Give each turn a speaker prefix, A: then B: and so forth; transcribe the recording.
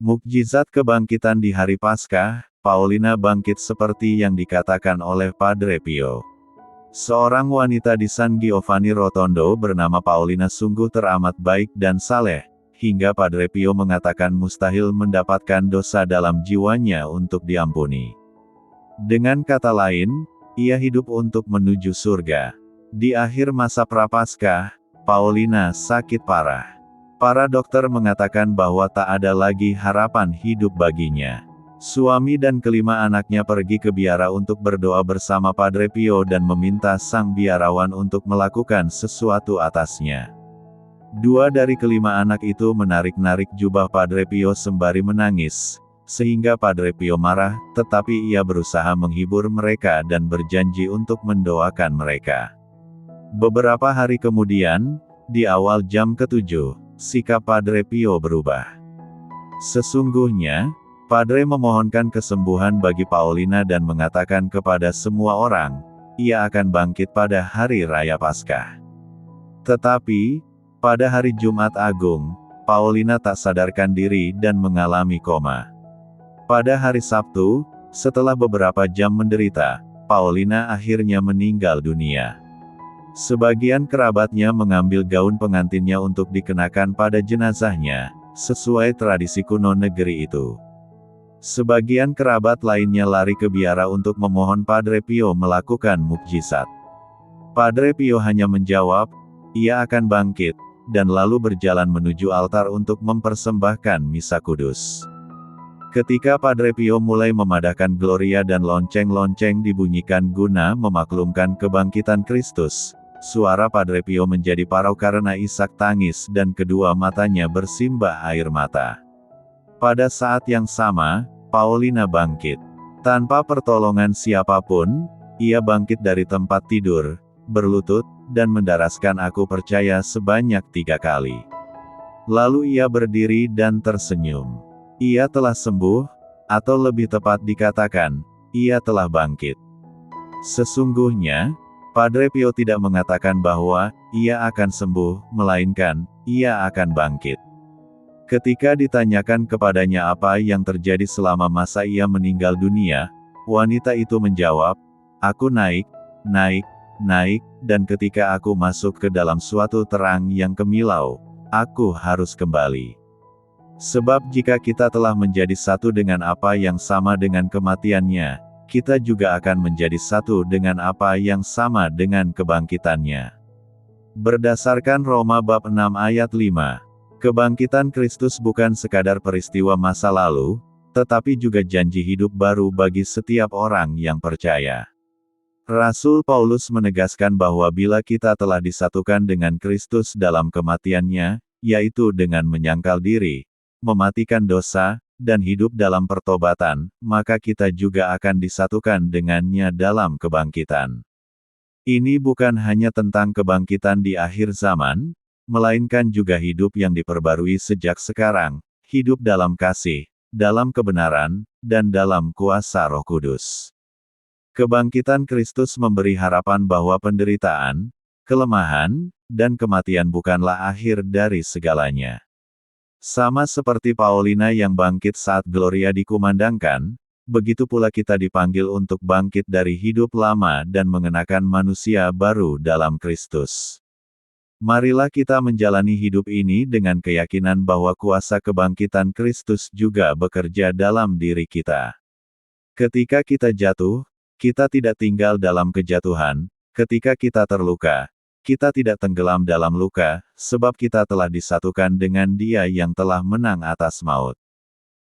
A: Mukjizat kebangkitan di hari Paskah, Paulina bangkit seperti yang dikatakan oleh Padre Pio. Seorang wanita di San Giovanni Rotondo bernama Paulina sungguh teramat baik dan saleh, hingga Padre Pio mengatakan mustahil mendapatkan dosa dalam jiwanya untuk diampuni. Dengan kata lain, ia hidup untuk menuju surga. Di akhir masa Prapaskah, Paulina sakit parah. Para dokter mengatakan bahwa tak ada lagi harapan hidup baginya. Suami dan kelima anaknya pergi ke biara untuk berdoa bersama Padre Pio dan meminta sang biarawan untuk melakukan sesuatu atasnya. Dua dari kelima anak itu menarik-narik jubah Padre Pio sembari menangis, sehingga Padre Pio marah, tetapi ia berusaha menghibur mereka dan berjanji untuk mendoakan mereka. Beberapa hari kemudian, di awal jam ke-7, sikap Padre Pio berubah. Sesungguhnya, Padre memohonkan kesembuhan bagi Paulina dan mengatakan kepada semua orang, ia akan bangkit pada hari Raya Paskah. Tetapi, pada hari Jumat Agung, Paulina tak sadarkan diri dan mengalami koma. Pada hari Sabtu, setelah beberapa jam menderita, Paulina akhirnya meninggal dunia. Sebagian kerabatnya mengambil gaun pengantinnya untuk dikenakan pada jenazahnya, sesuai tradisi kuno negeri itu. Sebagian kerabat lainnya lari ke biara untuk memohon Padre Pio melakukan mukjizat. Padre Pio hanya menjawab, ia akan bangkit, dan lalu berjalan menuju altar untuk mempersembahkan misa kudus. Ketika Padre Pio mulai memadahkan Gloria dan lonceng-lonceng dibunyikan guna memaklumkan kebangkitan Kristus, suara Padre Pio menjadi parau karena isak tangis dan kedua matanya bersimbah air mata. Pada saat yang sama, Paulina bangkit. Tanpa pertolongan siapapun, ia bangkit dari tempat tidur, berlutut, dan mendaraskan "Aku percaya" sebanyak 3 kali. Lalu ia berdiri dan tersenyum. Ia telah sembuh, atau lebih tepat dikatakan, ia telah bangkit. Sesungguhnya, Padre Pio tidak mengatakan bahwa ia akan sembuh, melainkan ia akan bangkit. Ketika ditanyakan kepadanya apa yang terjadi selama masa ia meninggal dunia, wanita itu menjawab, "Aku naik, naik, naik, dan ketika aku masuk ke dalam suatu terang yang kemilau, aku harus kembali." Sebab jika kita telah menjadi satu dengan apa yang sama dengan kematiannya, kita juga akan menjadi satu dengan apa yang sama dengan kebangkitannya. Berdasarkan Roma bab 6 ayat 5, kebangkitan Kristus bukan sekadar peristiwa masa lalu, tetapi juga janji hidup baru bagi setiap orang yang percaya. Rasul Paulus menegaskan bahwa bila kita telah disatukan dengan Kristus dalam kematiannya, yaitu dengan menyangkal diri, mematikan dosa, dan hidup dalam pertobatan, maka kita juga akan disatukan dengannya dalam kebangkitan. Ini bukan hanya tentang kebangkitan di akhir zaman, melainkan juga hidup yang diperbarui sejak sekarang, hidup dalam kasih, dalam kebenaran, dan dalam kuasa Roh Kudus. Kebangkitan Kristus memberi harapan bahwa penderitaan, kelemahan, dan kematian bukanlah akhir dari segalanya. Sama seperti Paulina yang bangkit saat Gloria dikumandangkan, begitu pula kita dipanggil untuk bangkit dari hidup lama dan mengenakan manusia baru dalam Kristus. Marilah kita menjalani hidup ini dengan keyakinan bahwa kuasa kebangkitan Kristus juga bekerja dalam diri kita. Ketika kita jatuh, kita tidak tinggal dalam kejatuhan. Ketika kita terluka, kita tidak tenggelam dalam luka, sebab kita telah disatukan dengan Dia yang telah menang atas maut.